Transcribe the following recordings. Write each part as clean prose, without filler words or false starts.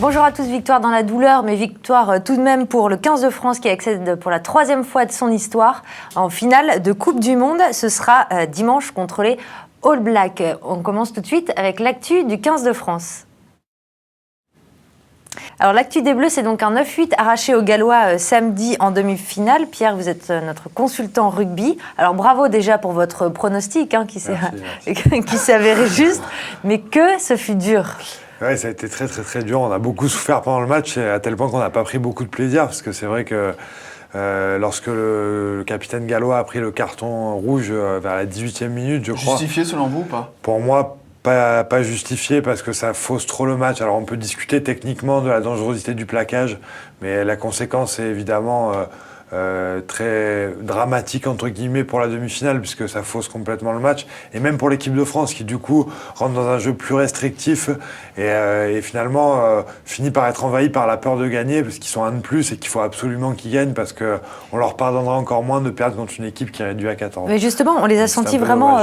Bonjour à tous, victoire dans la douleur, mais victoire tout de même pour le 15 de France qui accède pour la 3e fois de son histoire en finale de Coupe du Monde. Ce sera dimanche contre les All Blacks. On commence tout de suite avec l'actu du 15 de France. Alors l'actu des Bleus, c'est donc un 9-8 arraché aux Gallois samedi en demi-finale. Pierre, vous êtes notre consultant rugby. Alors bravo déjà pour votre pronostic qui s'est avéré juste, mais que ce fut dur. Ouais, ça a été très très très dur. On a beaucoup souffert pendant le match, à tel point qu'on n'a pas pris beaucoup de plaisir, parce que c'est vrai que lorsque le capitaine gallois a pris le carton rouge vers la 18e minute, je crois. Justifié selon vous ou pas ? Pour moi, pas justifié, parce que ça fausse trop le match. Alors on peut discuter techniquement de la dangerosité du plaquage, mais la conséquence est évidemment très dramatique entre guillemets pour la demi-finale, puisque ça fausse complètement le match, et même pour l'équipe de France qui du coup rentre dans un jeu plus restrictif et finalement finit par être envahi par la peur de gagner, parce qu'ils sont un de plus et qu'il faut absolument qu'ils gagnent, parce qu'on leur pardonnera encore moins de perdre contre une équipe qui est réduite à 14. Mais justement, on les a sentis vraiment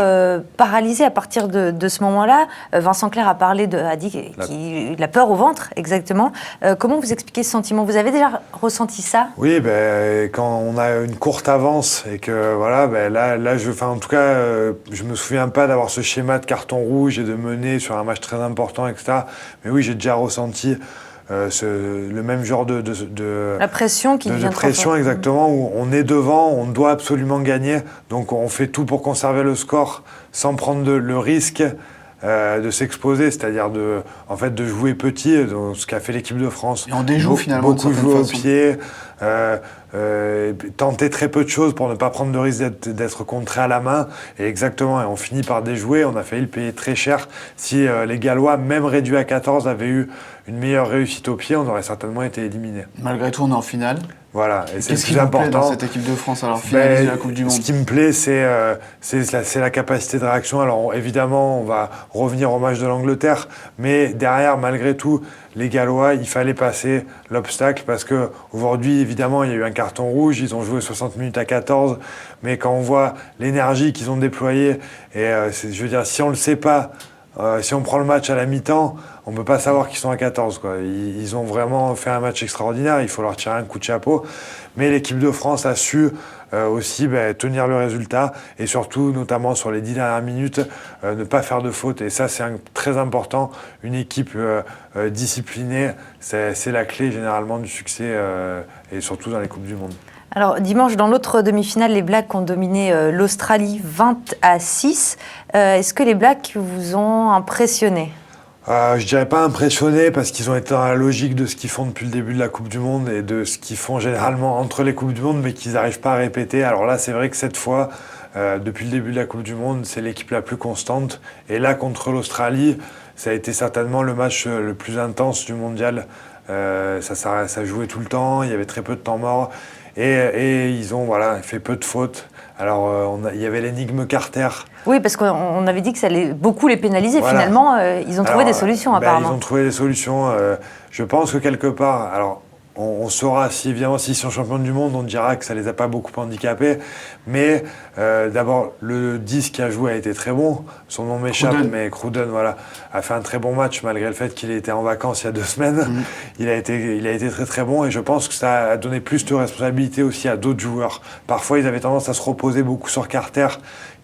paralysés à partir de ce moment-là. Vincent Clerc a dit qu'il a peur au ventre, exactement. Comment vous expliquez ce sentiment ? Vous avez déjà ressenti ça ? Oui, quand on a une courte avance et que voilà, en tout cas, je me souviens pas d'avoir ce schéma de carton rouge et de mener sur un match très important, etc. Mais oui, j'ai déjà ressenti le même genre de la pression qui devient de pression, exactement, où on est devant, on doit absolument gagner, donc on fait tout pour conserver le score sans prendre le risque de s'exposer, c'est-à-dire de jouer petit, ce qu'a fait l'équipe de France. Et on déjoue finalement beaucoup jouer au pied, tenter très peu de choses pour ne pas prendre de risque d'être contré à la main, et on finit par déjouer. On a failli le payer très cher. Si les Gallois, même réduits à 14, avaient eu une meilleure réussite au pied, on aurait certainement été éliminés. Malgré tout, on est en finale. Voilà, et c'est Qu'est-ce qui plus vous important plaît dans cette équipe de France, alors finaliste de la Coupe du Monde ? Ce qui me plaît, c'est la capacité de réaction. Alors évidemment, on va revenir au match de l'Angleterre, mais derrière, malgré tout, les Gallois, il fallait passer l'obstacle, parce que aujourd'hui, évidemment, il y a eu un carton rouge, ils ont joué 60 minutes à 14, mais quand on voit l'énergie qu'ils ont déployée, et je veux dire, si on le sait pas, si on prend le match à la mi-temps, on ne peut pas savoir qu'ils sont à 14. Ils ont vraiment fait un match extraordinaire, il faut leur tirer un coup de chapeau. Mais l'équipe de France a su aussi tenir le résultat, et surtout, notamment sur les 10 dernières minutes, ne pas faire de faute. Et ça, c'est très important. Une équipe disciplinée, c'est la clé généralement du succès, et surtout dans les Coupes du Monde. Alors, dimanche, dans l'autre demi-finale, les Blacks ont dominé l'Australie 20-6. Est-ce que les Blacks vous ont impressionné ? Je dirais pas impressionné, parce qu'ils ont été dans la logique de ce qu'ils font depuis le début de la Coupe du Monde et de ce qu'ils font généralement entre les Coupes du Monde, mais qu'ils n'arrivent pas à répéter. Alors là, c'est vrai que cette fois, depuis le début de la Coupe du Monde, c'est l'équipe la plus constante. Et là, contre l'Australie, ça a été certainement le match le plus intense du mondial. Ça jouait tout le temps, il y avait très peu de temps mort. Et ils ont fait peu de fautes. Alors, il y avait l'énigme Carter. Oui, parce qu'on avait dit que ça allait beaucoup les pénaliser. Voilà. Finalement, ils ont trouvé des solutions, apparemment. Ils ont trouvé des solutions. Je pense que quelque part... Alors, on saura, évidemment, s'ils sont champions du monde, on dira que ça les a pas beaucoup handicapés. Mais d'abord, le 10 qui a joué a été très bon. Son nom m'échappe, mais Cruden a fait un très bon match, malgré le fait qu'il ait été en vacances il y a 2 semaines. Il a été très très bon, et je pense que ça a donné plus de responsabilité aussi à d'autres joueurs. Parfois, ils avaient tendance à se reposer beaucoup sur Carter,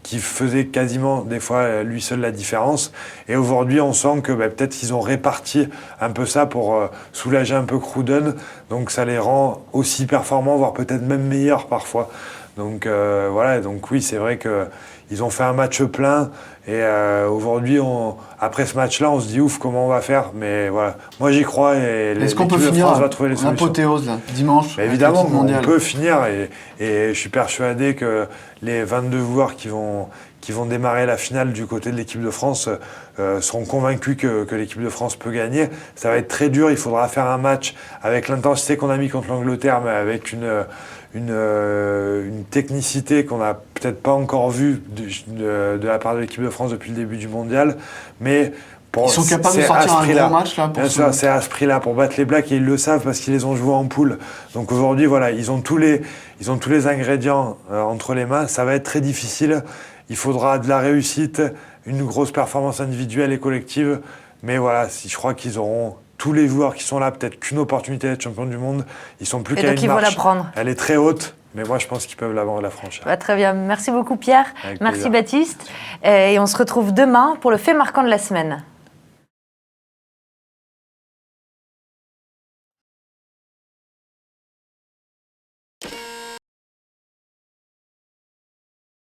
qui faisait quasiment des fois lui seul la différence. Et aujourd'hui, on sent que peut-être qu'ils ont réparti un peu ça pour soulager un peu Cruden. Donc ça les rend aussi performants, voire peut-être même meilleurs parfois. Donc donc oui, c'est vrai qu'ils ont fait un match plein. Et aujourd'hui, après ce match-là, on se dit ouf, comment on va faire ? Mais voilà, moi j'y crois, et est-ce qu'on peut finir va trouver les solutions. L'apothéose là, dimanche. Évidemment, on peut finir, et je suis persuadé que les 22 joueurs qui vont démarrer la finale du côté de l'équipe de France seront convaincus que l'équipe de France peut gagner. Ça va être très dur, il faudra faire un match avec l'intensité qu'on a mis contre l'Angleterre, mais avec une technicité qu'on n'a peut-être pas encore vue de la part de l'équipe de France depuis le début du mondial. Mais Ils sont capables de sortir un gros match là pour Bien sûr, c'est à ce prix-là pour battre les Blacks et ils le savent parce qu'ils les ont joués en poule. Donc aujourd'hui, voilà, ils ont tous les ingrédients entre les mains. Ça va être très difficile. Il faudra de la réussite, une grosse performance individuelle et collective. Mais voilà, je crois qu'ils auront tous les joueurs qui sont là, peut-être qu'une opportunité d'être champion du monde. Ils sont plus qu'à une marche. Et donc ils vont la prendre. Elle est très haute. Mais moi, je pense qu'ils peuvent la franchir. Très bien. Merci beaucoup, Pierre. Avec Merci, plaisir. Baptiste. Et on se retrouve demain pour le fait marquant de la semaine.